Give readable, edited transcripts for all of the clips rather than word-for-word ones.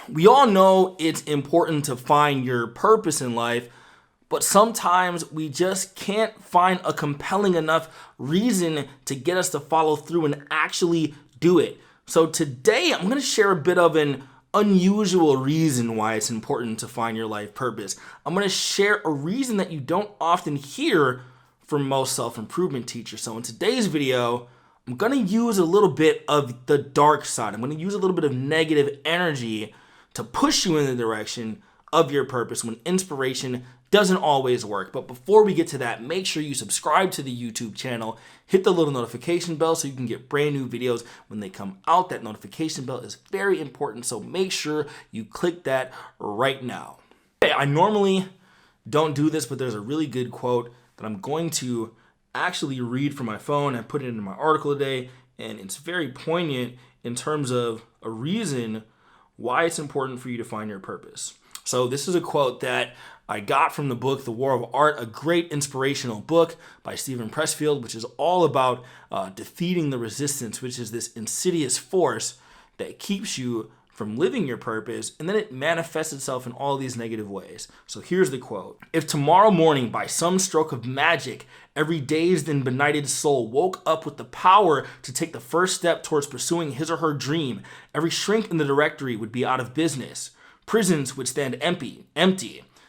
we all know it's important to find your purpose in life, but sometimes we just can't find a compelling enough reason to get us to follow through and actually do it. So today I'm going to share a bit of an unusual reason why it's important to find your life purpose. I'm going to share a reason that you don't often hear from most self-improvement teachers. So in today's video, I'm going to use a little bit of the dark side. I'm going to use a little bit of negative energy to push you in the direction of your purpose when inspiration doesn't always work. But before we get to that, make sure you subscribe to the YouTube channel, hit the little notification bell so you can get brand new videos when they come out. That notification bell is very important, so make sure you click that right now. Okay, I normally don't do this, but there's a really good quote that I'm going to actually read from my phone. I put it in my article today, and it's very poignant in terms of a reason why it's important for you to find your purpose. So this is a quote that I got from the book The War of Art, a great inspirational book by Steven Pressfield, which is all about defeating the resistance, which is this insidious force that keeps you from living your purpose, and then it manifests itself in all these negative ways. So here's the quote. If tomorrow morning, by some stroke of magic, every dazed and benighted soul woke up with the power to take the first step towards pursuing his or her dream, every shrink in the directory would be out of business. Prisons would stand empty.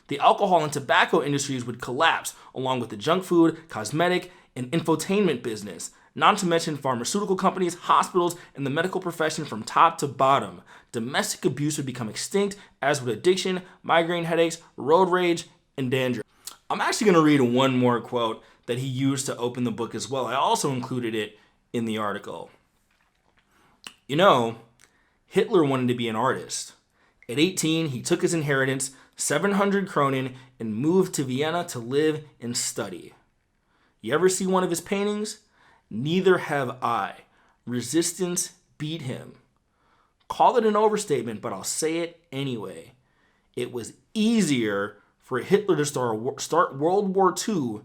The alcohol and tobacco industries would collapse, along with the junk food, cosmetic, and infotainment business. Not to mention pharmaceutical companies, hospitals, and the medical profession from top to bottom. Domestic abuse would become extinct, as would addiction, migraine headaches, road rage, and dandruff. I'm actually going to read one more quote that he used to open the book as well. I also included it in the article. You know, Hitler wanted to be an artist. At 18, he took his inheritance, 700 kronen, and moved to Vienna to live and study. You ever see one of his paintings? Neither have I. Resistance beat him. Call it an overstatement, but I'll say it anyway. It was easier for Hitler to start World War II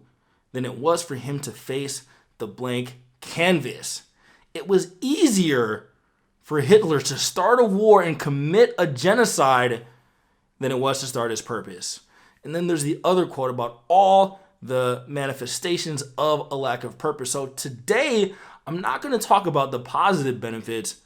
than it was for him to face the blank canvas. It was easier for Hitler to start a war and commit a genocide than it was to start his purpose. And then there's the other quote about all the manifestations of a lack of purpose. So today, I'm not going to talk about the positive benefits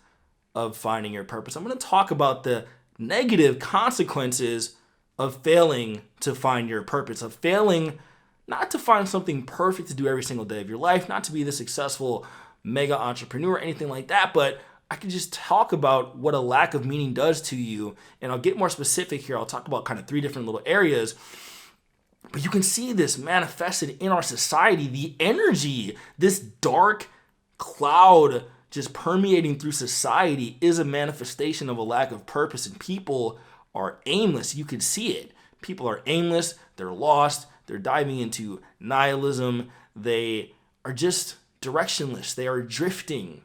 of finding your purpose. I'm going to talk about the negative consequences of failing to find your purpose, of failing not to find something perfect to do every single day of your life, not to be the successful mega entrepreneur or anything like that, but I can just talk about what a lack of meaning does to you. And I'll get more specific here. I'll talk about kind of 3 different little areas. But you can see this manifested in our society, the energy, this dark cloud just permeating through society is a manifestation of a lack of purpose, and people are aimless. You can see it. People are aimless, they're lost, they're diving into nihilism, they are just directionless, they are drifting.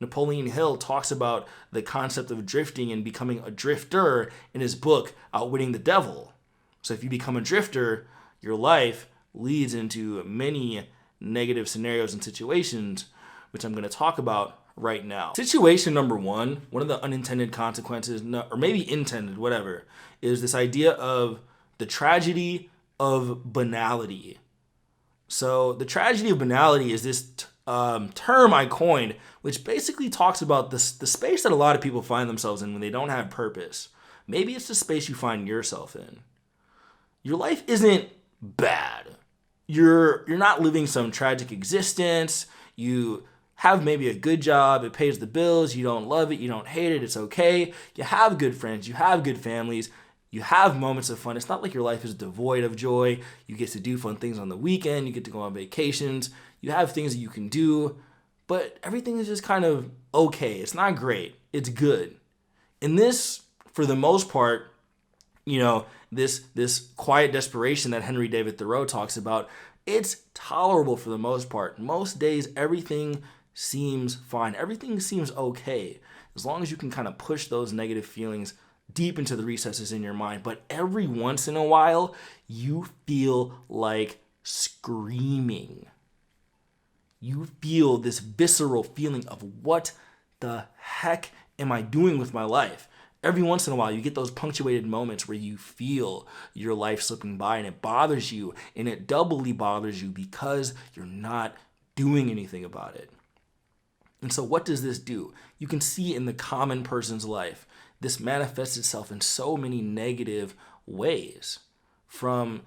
Napoleon Hill talks about the concept of drifting and becoming a drifter in his book, Outwitting the Devil. So if you become a drifter, your life leads into many negative scenarios and situations, which I'm going to talk about right now. Situation number one of the unintended consequences, or maybe intended, whatever, is this idea of the tragedy of banality. So the tragedy of banality is this term I coined, which basically talks about the space that a lot of people find themselves in when they don't have purpose. Maybe it's the space you find yourself in. Your life isn't bad. You're not living some tragic existence. You have maybe a good job. It pays the bills. You don't love it. You don't hate it. It's okay. You have good friends. You have good families. You have moments of fun. It's not like your life is devoid of joy. You get to do fun things on the weekend. You get to go on vacations. You have things that you can do, but everything is just kind of okay. It's not great. It's good. And this, for the most part, this quiet desperation that Henry David Thoreau talks about, it's tolerable for the most part. Most days, everything seems fine. Everything seems okay, as long as you can kind of push those negative feelings deep into the recesses in your mind. But every once in a while, you feel like screaming. You feel this visceral feeling of what the heck am I doing with my life? Every once in a while, you get those punctuated moments where you feel your life slipping by and it bothers you, and it doubly bothers you because you're not doing anything about it. And so what does this do? You can see in the common person's life, this manifests itself in so many negative ways, from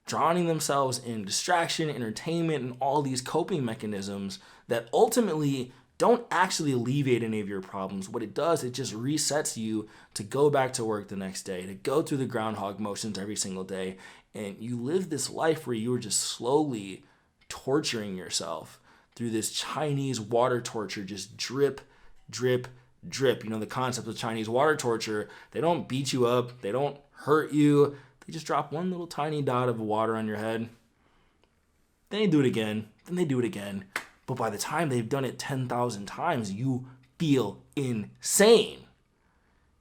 drowning themselves in distraction, entertainment, and all these coping mechanisms that ultimately don't actually alleviate any of your problems. What it does, it just resets you to go back to work the next day, to go through the groundhog motions every single day. And you live this life where you are just slowly torturing yourself through this Chinese water torture, just drip, drip, drip. You know, the concept of Chinese water torture, they don't beat you up, they don't hurt you, they just drop one little tiny dot of water on your head. Then they do it again, then they do it again. But by the time they've done it 10,000 times, you feel insane.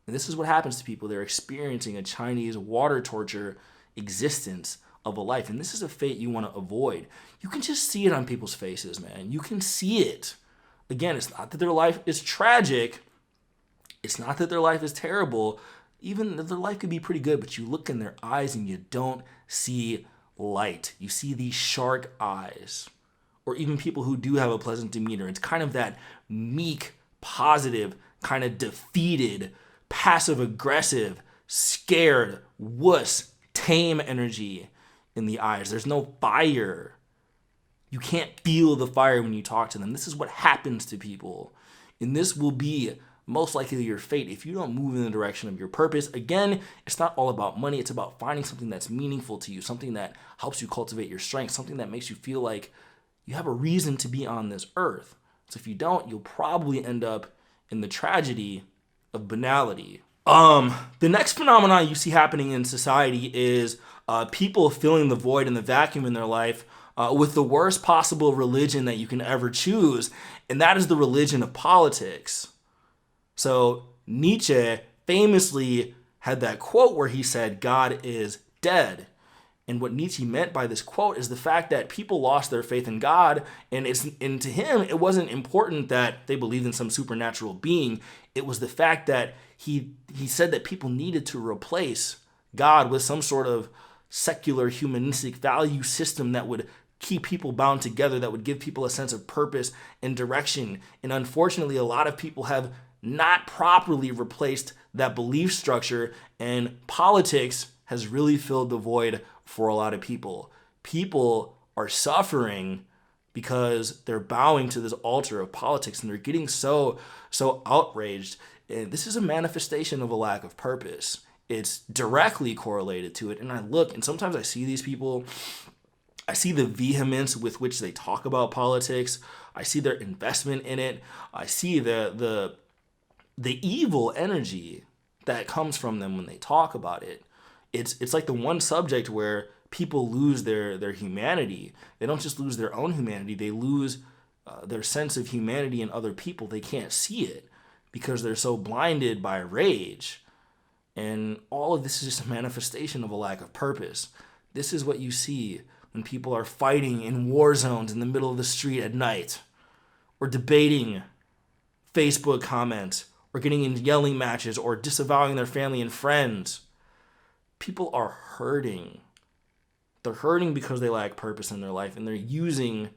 And this is what happens to people. They're experiencing a Chinese water torture existence of a life. And this is a fate you want to avoid. You can just see it on people's faces, man. You can see it. Again, it's not that their life is tragic. It's not that their life is terrible. Even their life could be pretty good, but you look in their eyes and you don't see light. You see these shark eyes. Or even people who do have a pleasant demeanor. It's kind of that meek, positive, kind of defeated, passive-aggressive, scared, wuss, tame energy in the eyes. There's no fire. You can't feel the fire when you talk to them. This is what happens to people. And this will be most likely your fate if you don't move in the direction of your purpose. Again, it's not all about money. It's about finding something that's meaningful to you, something that helps you cultivate your strength, something that makes you feel like you have a reason to be on this earth. So if you don't, you'll probably end up in the tragedy of banality. The next phenomenon you see happening in society is people filling the void and the vacuum in their life with the worst possible religion that you can ever choose, and that is the religion of politics. So Nietzsche famously had that quote where he said, "God is dead." And what Nietzsche meant by this quote is the fact that people lost their faith in God, and to him, it wasn't important that they believed in some supernatural being. It was the fact that he said that people needed to replace God with some sort of secular humanistic value system that would keep people bound together, that would give people a sense of purpose and direction. And unfortunately, a lot of people have not properly replaced that belief structure, and politics has really filled the void for a lot of people. People are suffering because they're bowing to this altar of politics, and they're getting so outraged. And this is a manifestation of a lack of purpose. It's directly correlated to it. And I look, and sometimes I see these people, I see the vehemence with which they talk about politics. I see their investment in it. I see the evil energy that comes from them when they talk about it. It's like the one subject where people lose their humanity. They don't just lose their own humanity, they lose their sense of humanity in other people. They can't see it because they're so blinded by rage. And all of this is just a manifestation of a lack of purpose. This is what you see when people are fighting in war zones in the middle of the street at night, or debating Facebook comments, or getting in yelling matches, or disavowing their family and friends. People are hurting. They're hurting because they lack purpose in their life, and they're using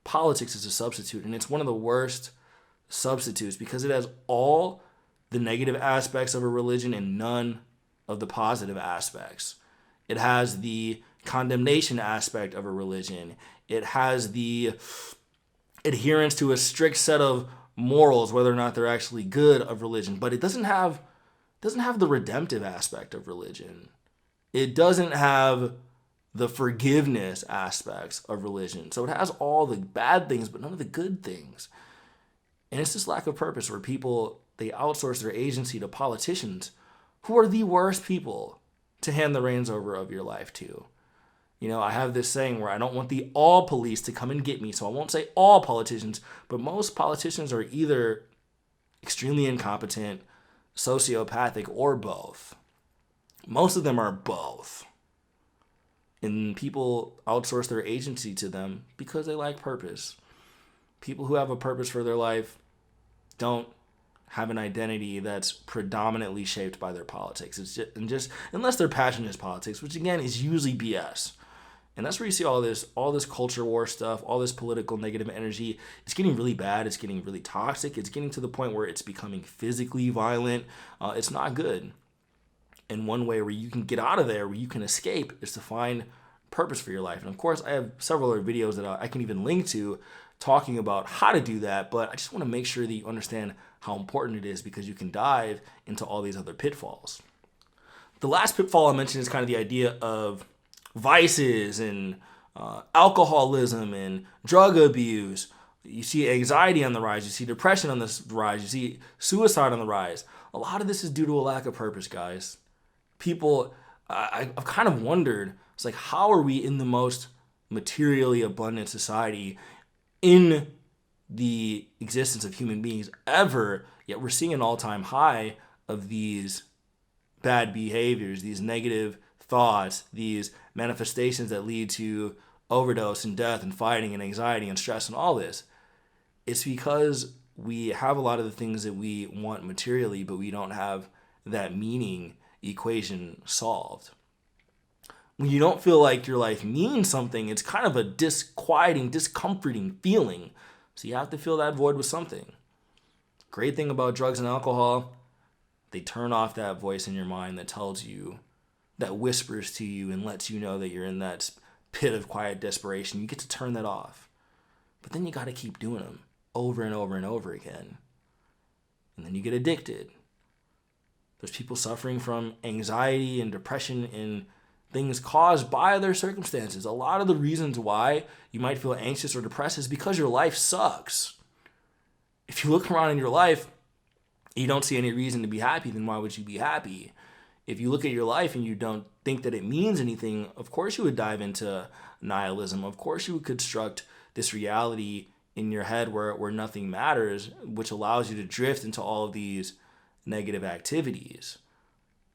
politics as a substitute. And it's one of the worst substitutes because it has all the negative aspects of a religion and none of the positive aspects. It has the condemnation aspect of a religion. It has the adherence to a strict set of morals, whether or not they're actually good, of religion. But it doesn't have the redemptive aspect of religion. It doesn't have the forgiveness aspects of religion. So it has all the bad things, but none of the good things. And it's this lack of purpose where people, they outsource their agency to politicians who are the worst people to hand the reins over of your life to. You know, I have this saying where I don't want the all police to come and get me, so I won't say all politicians, but most politicians are either extremely incompetent, sociopathic, or both. Most of them are both. And people outsource their agency to them because they lack purpose. People who have a purpose for their life don't have an identity that's predominantly shaped by their politics. It's just unless their passion is politics, which again is usually BS. And that's where you see all this culture war stuff, all this political negative energy. It's getting really bad. It's getting really toxic. It's getting to the point where it's becoming physically violent. It's not good. And one way where you can get out of there, where you can escape, is to find purpose for your life. And of course, I have several other videos that I can even link to talking about how to do that. But I just want to make sure that you understand how important it is, because you can dive into all these other pitfalls. The last pitfall I mentioned is kind of the idea of vices and alcoholism and drug abuse. You see anxiety on the rise. You see depression on the rise. You see suicide on the rise. A lot of this is due to a lack of purpose, guys. People, I've kind of wondered, it's like, how are we in the most materially abundant society in the existence of human beings ever, yet we're seeing an all-time high of these bad behaviors, these negative thoughts, these manifestations that lead to overdose and death and fighting and anxiety and stress and all this. It's because we have a lot of the things that we want materially, but we don't have that meaning equation solved. When you don't feel like your life means something, it's kind of a disquieting, discomforting feeling. So you have to fill that void with something. Great thing about drugs and alcohol, they turn off that voice in your mind that tells you, that whispers to you and lets you know that you're in that pit of quiet desperation. You get to turn that off. But then you got to keep doing them over and over and over again. And then you get addicted. There's people suffering from anxiety and depression and things caused by their circumstances. A lot of the reasons why you might feel anxious or depressed is because your life sucks. If you look around in your life, you don't see any reason to be happy, then why would you be happy? If you look at your life and you don't think that it means anything, of course you would dive into nihilism. Of course you would construct this reality in your head where nothing matters, which allows you to drift into all of these negative activities.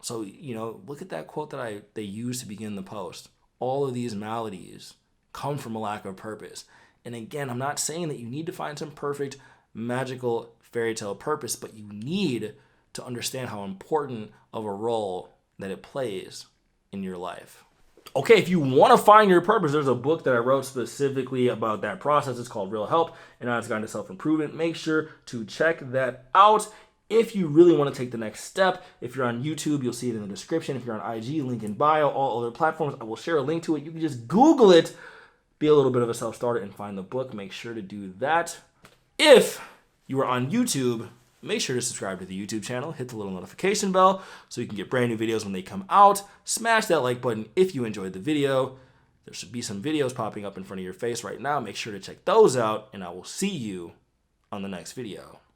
So, look at that quote that they used to begin the post. All of these maladies come from a lack of purpose. And again, I'm not saying that you need to find some perfect, magical fairy tale purpose, but you need to understand how important of a role that it plays in your life. Okay, if you want to find your purpose, there's a book that I wrote specifically about that process. It's called Real Help, and It's Guide to Self-Improvement. Make sure to check that out. If you really want to take the next step, if you're on YouTube, you'll see it in the description. If you're on IG, link in bio, all other platforms, I will share a link to it. You can just Google it, be a little bit of a self-starter, and find the book. Make sure to do that. If you are on YouTube, make sure to subscribe to the YouTube channel, hit the little notification bell so you can get brand new videos when they come out. Smash that like button if you enjoyed the video. There should be some videos popping up in front of your face right now. Make sure to check those out, and I will see you on the next video.